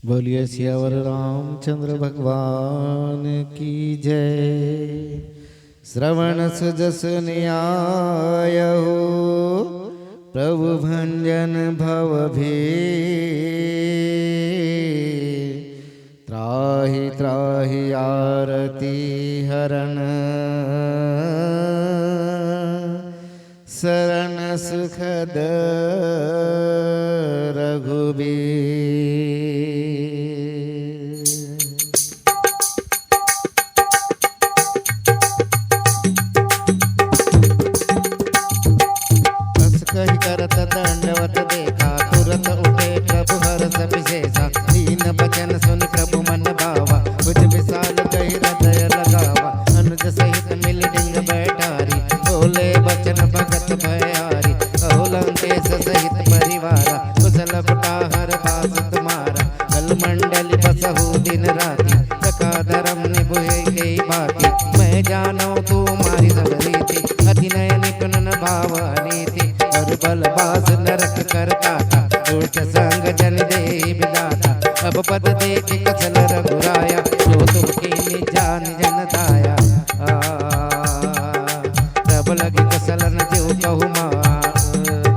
बोलिए सियावर रामचंद्र भगवान की जय। श्रवण सुजस न्याय हो प्रभु भंजन भव भे। त्राहि त्राहि आरती हरण शरण सुखद रघुबीर। बस कही करत दंडवत देखा तुरत उठे प्रभु हर्ष विशेषा। दीन बचन सुन प्रभु मन भावा कुछ विशाल कही हृदय लगावा। अनुज सहित मिल डिंग बैठारी बोले बचन भगत भयारी। कहो लंकेश सहित परिवारा कुशल कुटाहर बास तुम्हारा। कल मंडली बसहु दिन राति सका धर्म निभुए कई भांति। मैं जानो तुम्हारी सब रीति अति नय निपुण भाव अनीति। और बल बास नरक करता था दुष्ट संग जन दे विदाता। अब पद देख कसल रघुराया जो तुमकी जान जन दाया। तब लगी कुशल न जीव कहु माँ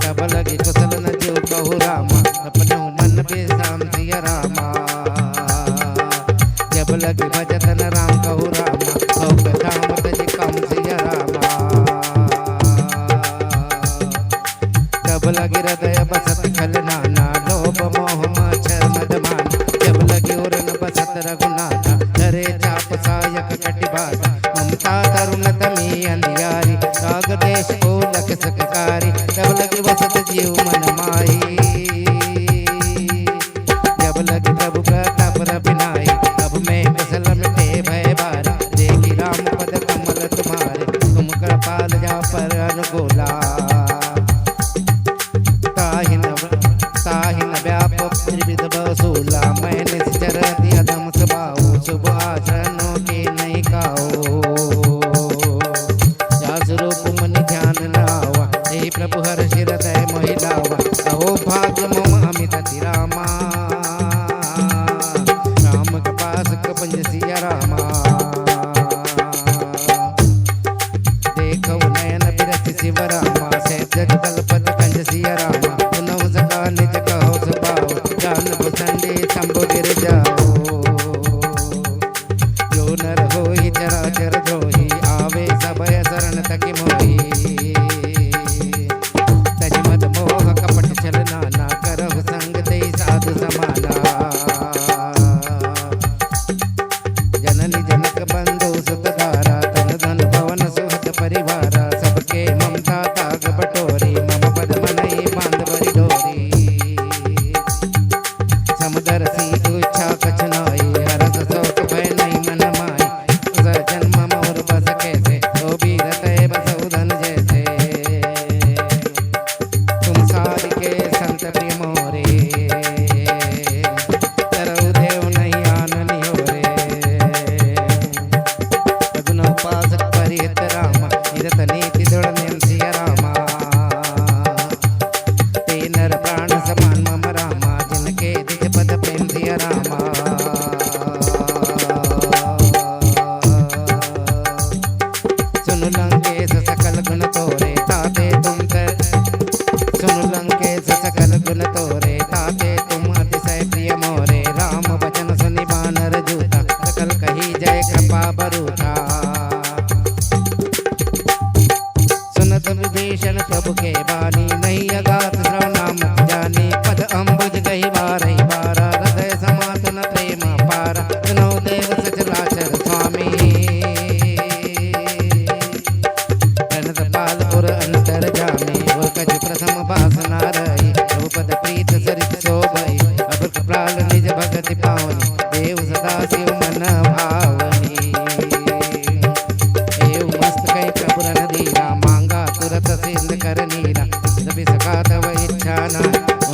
तब लगी कुशल न जीव कहु रामा। अपने मन पे शाम सिया रामा जब लगी भजत न राम कहु रामा। हो कथा मत कम सिया रामा जब लगी हृदय बसत खल नाना। लोभ मोह मच्छर मदमान जब लगी उरन बसत रघुनाथा। धरे चाप सायक कटिबासा ममता तरुण तमी अंधियारी। राग देश को लख सककारी जब लगी बसत जीव मन माही। जब लगी प्रभु प्रताप रविनाई अब मैं कुशल मिटे भय बारा। देखी राम पद कमल तुम्हारे तुम कृपाल जा पर अनुकूला। ताहि न व्याप त्रिविध बसूला। मैं निश्चर अधम स्वभाव शुभ आचरणों के नहीं खाओ। जास रूप मन ध्यान न आवा हे प्रभु हर हृदय महिलावा। अहो भाग्य मम अमित रामा राम कपास कपंज सिया रामा। देखो नयन बिरति शिव रामा से जगदल पद कंज सिया रामा। पुनः सका निज कहो स्वभाव जान भुसंडे शंभु गिर जाओ। जो नर होई चराचर द्रोही आवे सबय शरण तक मोही। तज मद मोह कपट छल नाना करहु संग दे साधु समाना। जननी जनक बंधु सुत धारा तन धन भवन सुहत परिवारा। सबके ममता ताग बटोरी मम पद मनई बांधवरी डोरी। समदर्शी इच्छा कछ नाई हरस शोक भय नहीं मन माई। जन्म मोर बस कैसे ओ बीर तय बसउ धन जैसे। तुम सारि के संत प्रिय मोरे तरऊ देव नहीं आननी होरे। सगुन उपासक परिहित रामा निरत नीति दृढ़ नियम सिया रामा। ते नर प्राण समान मम रामा जिनके दिज पद प्रेम सिया रामा। सुन लंकेश सकल गुण तोरे ताते तुम सुन लंकेश सकल गुण तोरे ताते तुम अतिशय प्रिय मोरे। राम वचन सुनि बानर जूता सकल कही जय कृपा बरूथा। सुनत विभीषण प्रभु के बानी नहीं अगात श्रवनाम जानी। पद अम्बुज गही बारही बारा हृदय समातन प्रेम पारा। सुनो देव सचराचर स्वामी प्रणत पालपुर अंतर जामी। और कछ प्रथम वासना रही पद प्रीत सरित शोभई। अब प्राल निज भगति पावनी देव सदा शिव मन भावनी। एव मस्त कई प्रभु रन धीरा मांगा तुरत सिंध कर नीरा। सभी सका तव इच्छा न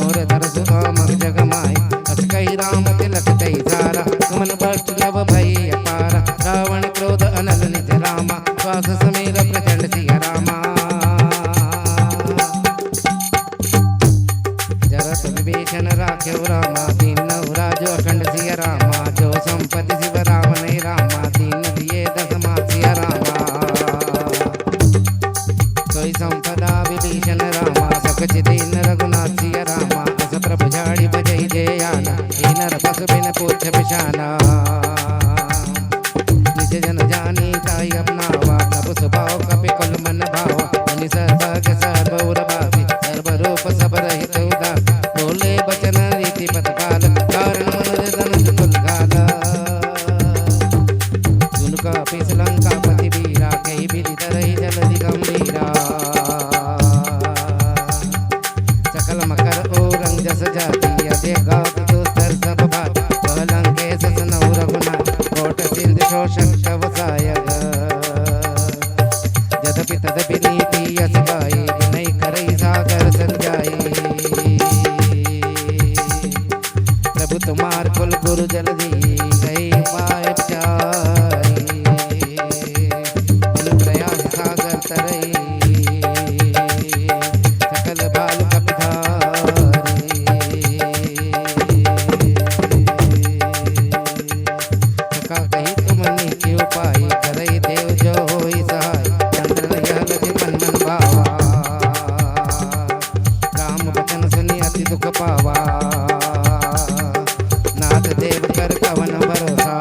और तरसु अमर जग माई। अस कही राम तिलक तई सारा सुमन भक्त नव भई अपारा। रावण क्रोध अनल निज रामा श्वास समीर प्रचंड सिया रामा। जरत विभीषण राख्यो रामा दीन राजो अखंड आना, हे नर पशु बिन पूछ बिछाना। निज जन जानी ताई अपनावा, प्रभु स्वभाव कपि कुल मन भावा। मुनि सर्वज्ञ सर्वउरभासी, सर्वरूप सब रहित उदासी। बोले बचन रीति पतकाल, कारण मनुज धनुष तुलगाला। सुन कपि लंका पति वीरा, कहि विधि धरहि जलधि गंभीरा। सकल मकर औरंग जस जाति, अधिक गात दुस्तर सब भाति। वह लंकेश सनौ रघुनाथ, कोट सिंधु शोषक वसायक। यद्यपि तदपि नीति यस गाई, विनय करई सागर सन जाई। प्रभु तुम्हार कुल गुरु जलधि, गई पाए चारी। बिनु प्रयास सागर तरई, सकल बाल कपिधारी। सका कही तुम नीति उपाय, करई देव जो होई सहाय। चंद्र यह लधि मन मन भावा, राम वचन सुनि अति दुख पावा। नाथ देव कर कवन भरोसा,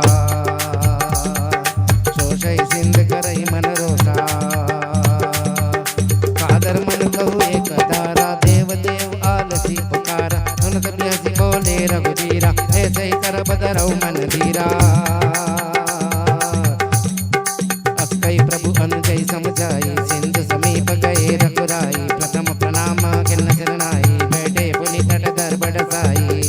शोषई सिंध करई मन रोसा। कादर मन कहु एक दारा, देव देव आलसी पुकारा। सुनत बिहसी बोले रघुबीरा, ऐसे ही कर बदरऊ मन धीरा। अस कई प्रभु अनुजय समझाई, सिंधु समीप गए रघुराई। प्रथम प्रणाम किन्न शरणाई, बैठे पुनि तट दर बड़साई।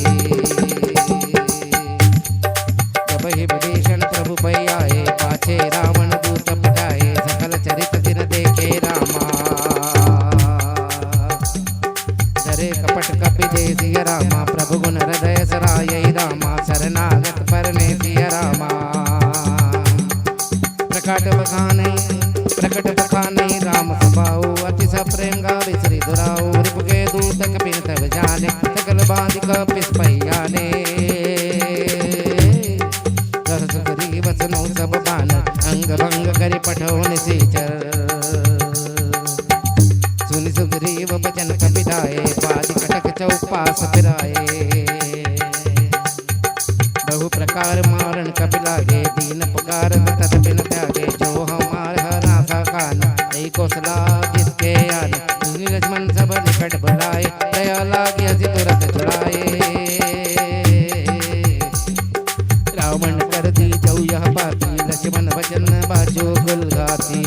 जब ही विभीषण प्रभु पै आए, पाछे रावण दूत पटाए। सकल चरित दिन देखे रामा, धरे कपट कपि दे सिय रामा। प्रभु गुण हृदय सराय रामा, शरणागत परने सिय रामा। प्रकट बखाने राम सभाऊ, अति सप्रेम गावे श्री दुराऊ। रिपु के दूत कपिन तब जाने, सकल बांधि कपिस पहियाने। सहस करी वसनौ सब बान, अंग भंग करि पठौ निसीचर। सुनि सुग्रीव बचन कपिधाये, पादि कटक चौपास फिराये। बहु प्रकार मारण कपि लागे, दीन पुकार तत बिन त्यागे। जो हमार हरासा कान, ऐ कौशला जिसके आन। मुनि लक्ष्मण सब निकट बुलाए, दया लागी हसी तुरत छुड़ाए। रावण कर दी जौ यह बाती, लक्ष्मण वचन बाजो गुल गाती।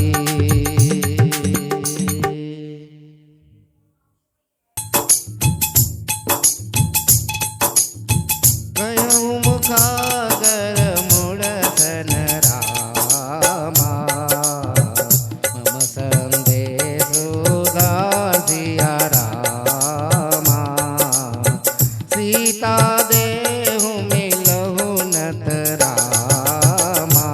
कयऊ मुखागर मुड़सन रामा, मम संदेशु दासिया रामा। सीता देहु मिलहु नत रामा,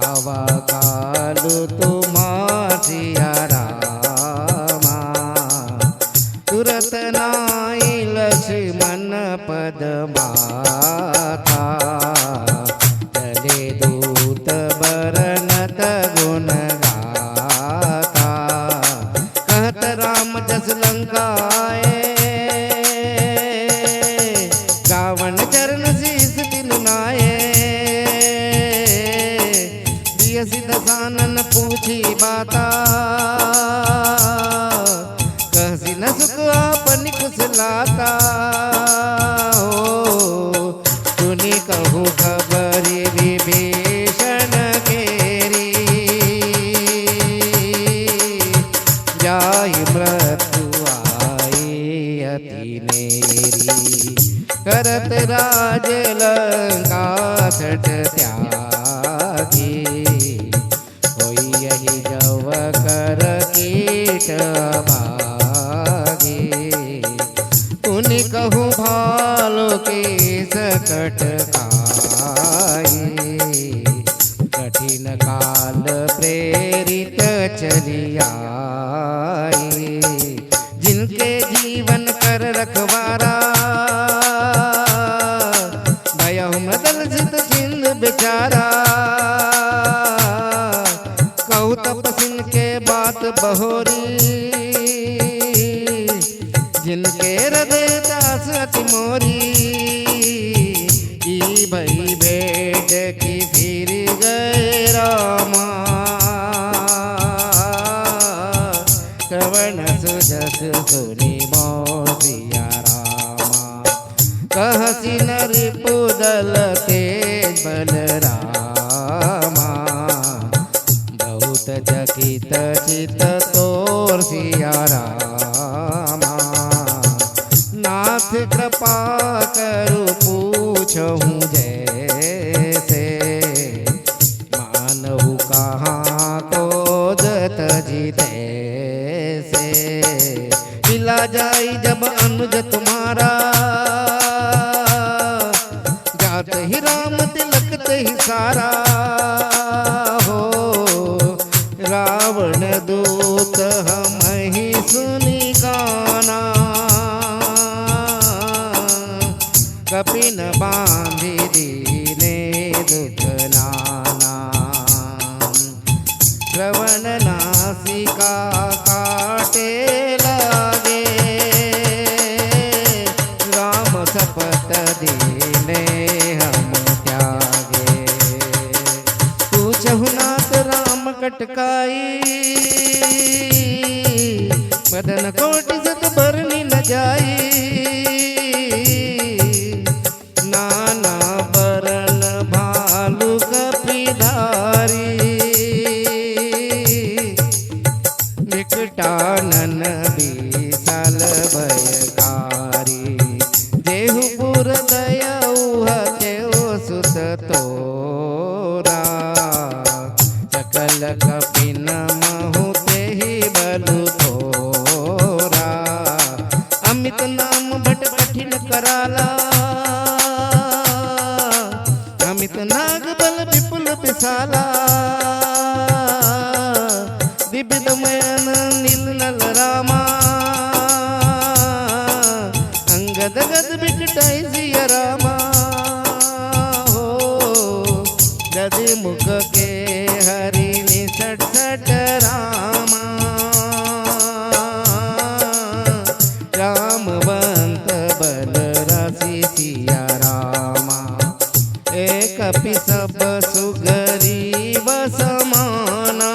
आवा कालु तुमासिया रामा। तुरत नाई लक्ष्मण पद माता, चले दूत बरनत गुण गाता। कहत राम जस लंकाए, रावण चरण शीस तिनु नाये। प्रियसी दसानन पूछी बाता, कहसी न सुख आपनि कुशलाता। सुनि कहु खबरि विभीषण केरी, जाहि मृत्यु आई अति नेरी। करत राज लंका छठ त्यागी, होई यही जव कर कीट भागी। पुनि कहु भालो के सकट खाई, कठिन काल प्रेरित चली आई। जिनके जीवन कर रखवारा, भयहु मदल जित चिन्ह बेचारा। कहु तपसिन के बात बहोरी, जिनके हृदय दास अति मोरी। कहसी नरि पुदल तेज बलरामा, बहुत चकित चित तोर सिया रामा। नाथ कृपा करु पूछहूँ जैसे, मानहु कहाँ को दत जीते से। मिला जाई जब अनुज तुम्हारा, जात ही राम तिलक ही सारा हो। रावण दूत हम ही सुनी गाना, कपिन बांधी दीने दुख नाना। श्रवण नासिका काटे लागे, राम सपत दीने हम त्यागे। पूछहु नाथ राम कटकाई, बदन कोटि सत बरनी न जाई। नाना बरन भालु कपिधारी, निकटानन बीसल भयकारी। देहु पुर दयऊ हतेऊ सुत तोरा, सकल कपिन महु तेहि बलु थोरा। अमित नाम भट कठिन कराला, अमित नाग बल विपुल विशाला। दिव्य दमयन नील नल रामा, अंगद गद बिकटाई सिया रामा हो। गद मुख के हरि निसट सट रामा, रामवंत बल राशि सिया रामा। एक कपि सब सुगरीव समाना,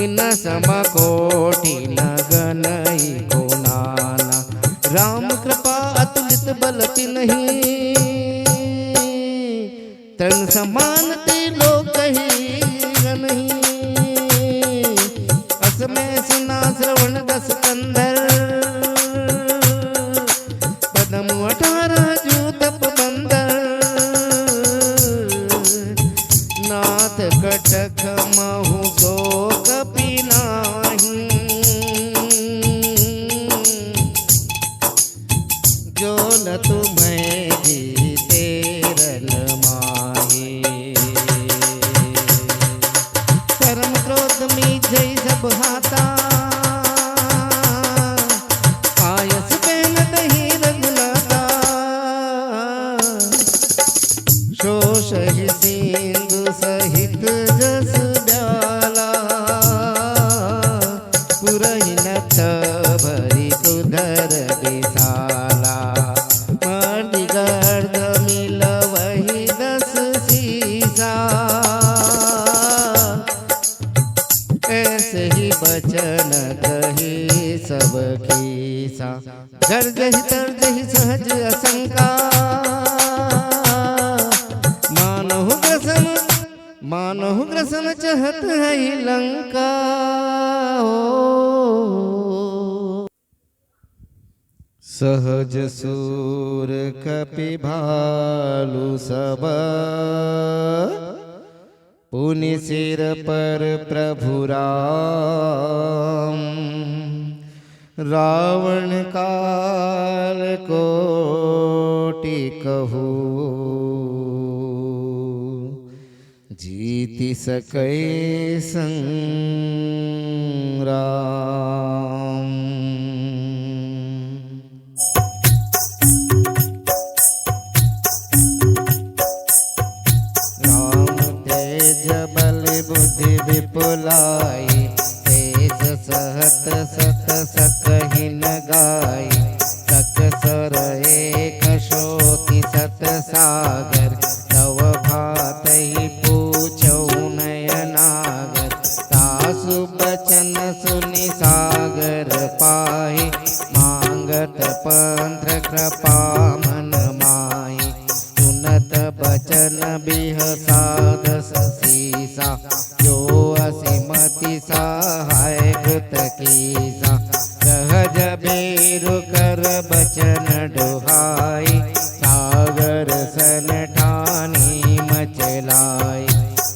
इन सम कोटि न गनई को नाना। राम कृपा अतुलित बल तिन्हि, तन समान त्रिलोकहि गनहि। असमय सुना श्रवण दस कंधर, पदम 18 जूतप बंदर। नाथ कटक महु सो कपि नाही, जो न तुम्हें जीते रन माही। परम क्रोध मीझै सब हाथा, आयस बेन दही रघुनाथा। शोष ही सिंधु सहित जस ब्याला, पुरहि नथ भरी तुधर विशाला। मर्दि गर्द मिलवहि 10 सीसा, ऐसे ही बचन कही सब कीसा। गर्जहि तर्जहि सहज असंका, मानहु ग्रसन चहत है लंका हो। सहज सूर कपि भालु सब, पुनि सिर पर प्रभु राम। रावण काल कोटि कहू, जीति सकै संग्राम। राम तेज बल बुद्धि विपुलाई, तेज सहत सत सकहि न गाई। सक सर एक शोति सत सागर, तव भातहि पूछहु नयनागर। तासु बचन सुनि सागर पाहि, मांग भगत पंथ कृपा मन माई, सुनत बचन बिह साधस सीसा, जो असीमति सहाय कृत कीसा, सहज बेरु कर बचन डुहाई, सागर सन ठानी मचलाई,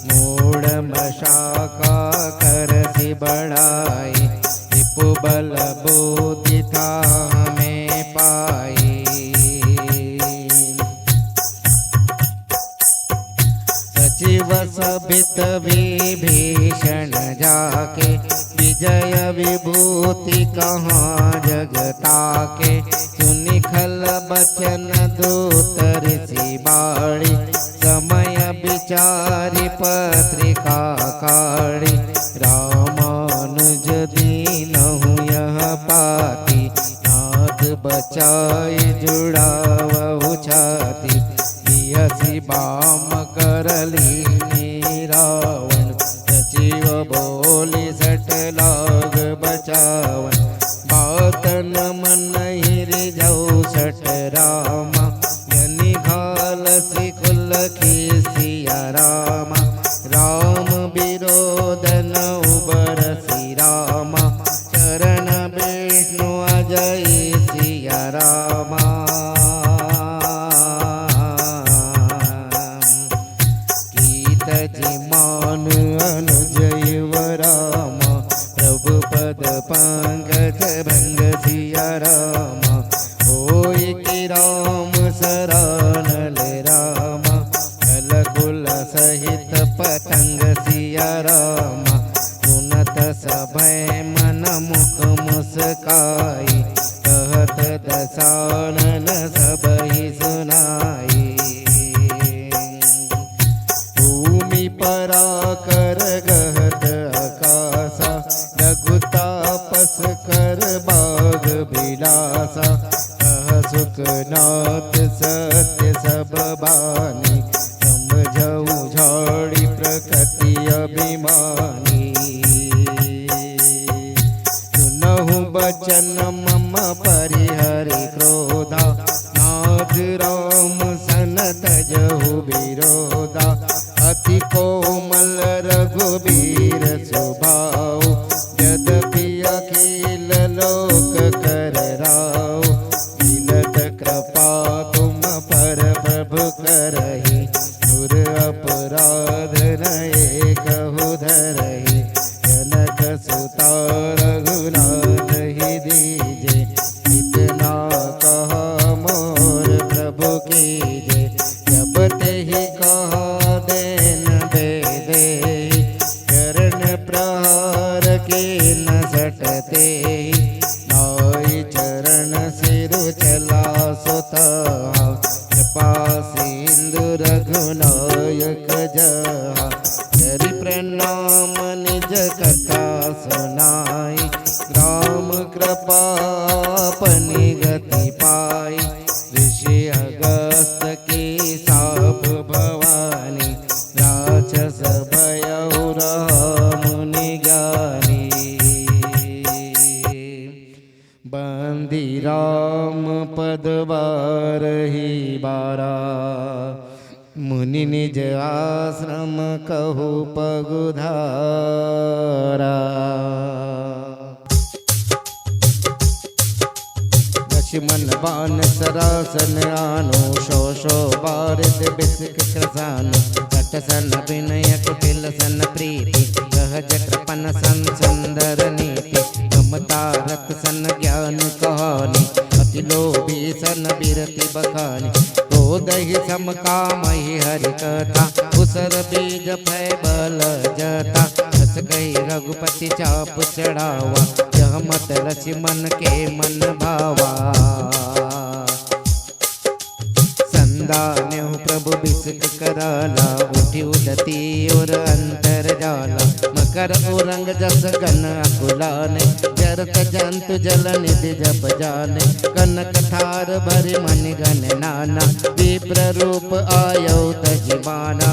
मूढ़ मशाका करसी बढ़ाई, रिपु बल बुद्धि था हमें पाई। सचिव सभित विभीषण जाके, विजय विभूति कहाँ जगता के, सुनि खल बचन दूत ऋषि बाड़ी, समय विचारि पत्रिका काढ़ी, रामानुज दीनहु यह पाती, नाथ बचाई जुड़ावहु छाती, बियसि बाम करली रावण, सचिव बोली सट लाग बचावन, बात न मन ही रिझौ सट रामा, यनि घालसि खुल खीसिया रामा, राम विरोध न उबरसि रामा, चरण विष्णु अजय सिया रामा। मान अनुजय रामा, प्रभु पद पंकज भंग सिया रामा, होय कि राम शरणल रामा, कल कुल सहित पतंग सिया रामा, सुनत सभय मन मुख मुस्काई, कहत दसानन सबहि सुनाई, पराकर गहत आकाशा, रघुतापस कर बाग बिलासा, कह सुखनाथ सत्य सब बानी, समझऊ झाड़ी प्रकृति अभिमानी, सुनहु बचन मम परिहरि क्रोधा, नाथ राम सन तजहु विरोधा, अति कोमल रघुबीर स्वभाव, यद्यपि अखिल लोक कर राव, विनत कृपा तुम पर प्रभु करहि, दुर अपराध नये कहु धरहि, जनक सुता रघुनाथ ही दीजे, इतना कहा मोर प्रभु कीजे, जब तेहि कहा चरण प्रहार के न सटते, नाई चरण सिरु चला सोता, कृपा सिंधु रघुनायक जहा, करि प्रणाम निज कथा सुनाई, राम कृपा अपनी गति पाई, ऋषि अगस्त की साप भवानी, राक्षस भयउ मुनि ज्ञानी, बंदी राम पद बारहि बारा, मुनि निज आश्रम कहु पगुधारा। लक्ष्मण बान सरासन आनो, शो शो बारिद बिस्क क्रसानो, कट सन विनय कुटिल सन प्रीति, सहज कृपन सन सुंदर नीति, ममता रत सन ज्ञान कहानी, अति लोभी सन बिरति बखानी, क्रोधहि सम कामहि हरि कथा, उसर बीज भय बल जता, हस गई रघुपति चाप चढ़ावा, यह मत लक्ष्मण के मन भावा, संदान्यहु प्रभु बिस्क कराला, उठी उदती और अंतर जाला, मकर उरंग जस गन अकुलाने, जरत जंतु जल निधि जप जाने, कनक थार भरि मनि गण नाना, विप्र रूप आयो तजिबाना,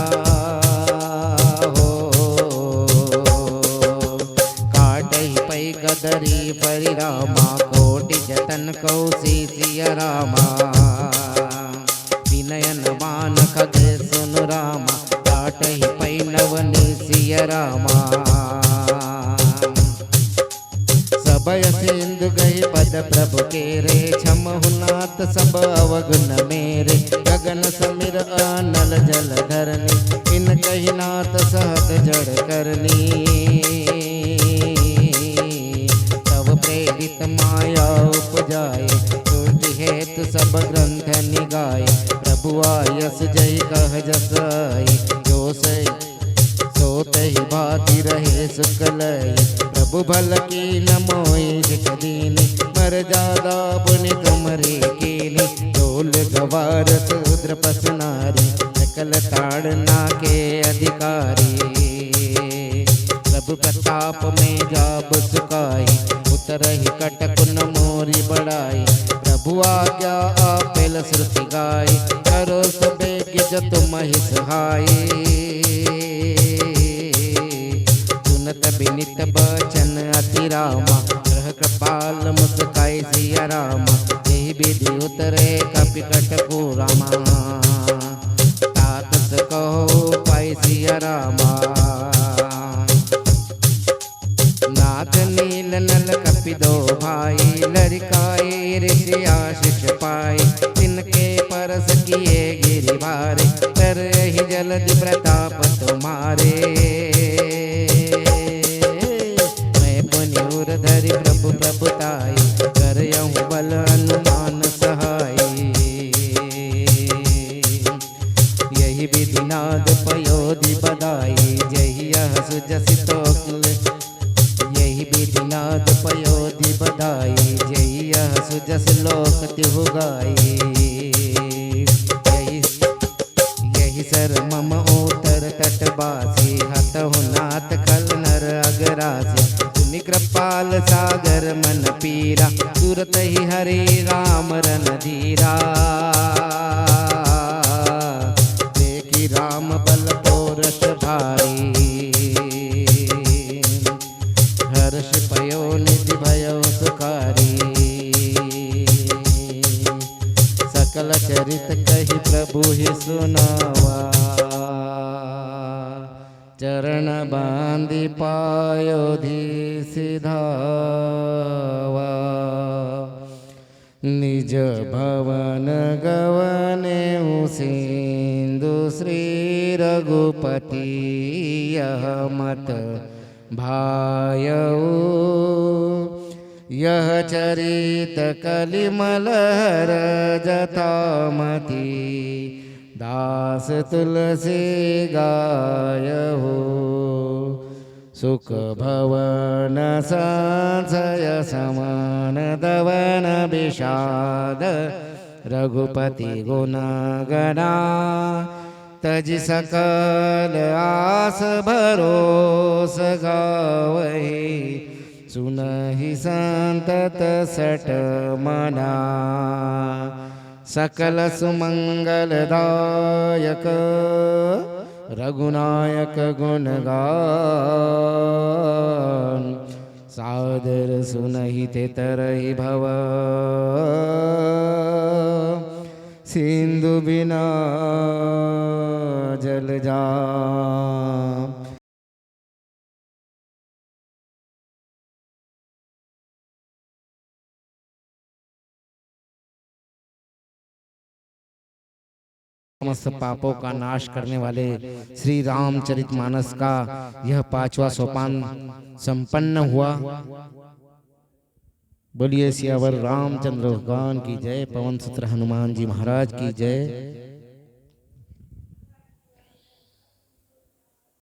काटहि पै गदरी परिरामा, कोटि निज तन कौसी सिया रामा विनयन मान खगे सुन रामा काट ही पैनवनी सिया रामा सबय सिंधु गई पद प्रभु के रे क्षमहु नाथ सब अवगुण मेरे गगन समीर अनल जल धरनी इन कही नाथ सहत जड़ करनी तब प्रेरित माया उपजाए तुझ हेतु सब ग्रंथ निगाए प्रभु आयस जय कह जसाई जो सही सोते ही भाती रहे सुकलय प्रभु भल की नमोई दीनी मर जादा पुनि तुमरे कीनी ढोल गवार शूद्र पसनारी सकल ताड़ना के अधिकारी प्रभु प्रताप में जाब सुकाई उतर ही कटकुन मोरी बढ़ाई प्रभु आज्ञा आपेल श्रुति गाई करो सबे गिज तुम ही सहाई सुनत बिनित बचन अति रामा ग्रह कृपाल मुस्काई सिया रामा यही विधि उतरे कपि कटकु रामा तात कहो पाई सिया रामा नाथ नील नल कपि दो भाई लड़काए ऋषि आशीष पाए तिनके परस किए गिरि भारे कर ही जलधि प्रताप तुम्हारे धरि प्रभु प्रभुताई कर बल अनुमान सहाय यही विधि नाद पयोधि बधाई जही सुजसितो यही विधि नाद पयोधि बधाई जही सुजस लोक तिहु गाई यही सर मम उत्तर तटवासी हतहु नाथ खल नर अगरासी कृपाल सागर मन पीरा सुरत ही हरे राम रन धीरा देखी राम बल तोरस भारी हर्ष पयो निधि भयो सुखारी सकल चरित कही प्रभु ही सुनावा चरण बांधि पायोधि सिधावा निज भवन गवने सिंधु श्री रघुपति यह मत भायऊ यह चरित कलिमलहर जथामति दास तुलसी गायहु सुख भवन संशय समान दवन विषाद रघुपति गुण गणा तज सकल आस भरोस गावहि सुनहि संतत सट मना सकल सुमंगलदायक रघुनायक गुणगान सादर सुनहि ते तरहि भव सिंधु बिना जल जा समस्त पापों का नाश करने वाले श्री रामचरितमानस का यह 5वां सोपान संपन्न हुआ। बोलिए सियावर रामचंद्र भगवान की जय, पवन सुत्र हनुमान जी महाराज की जय।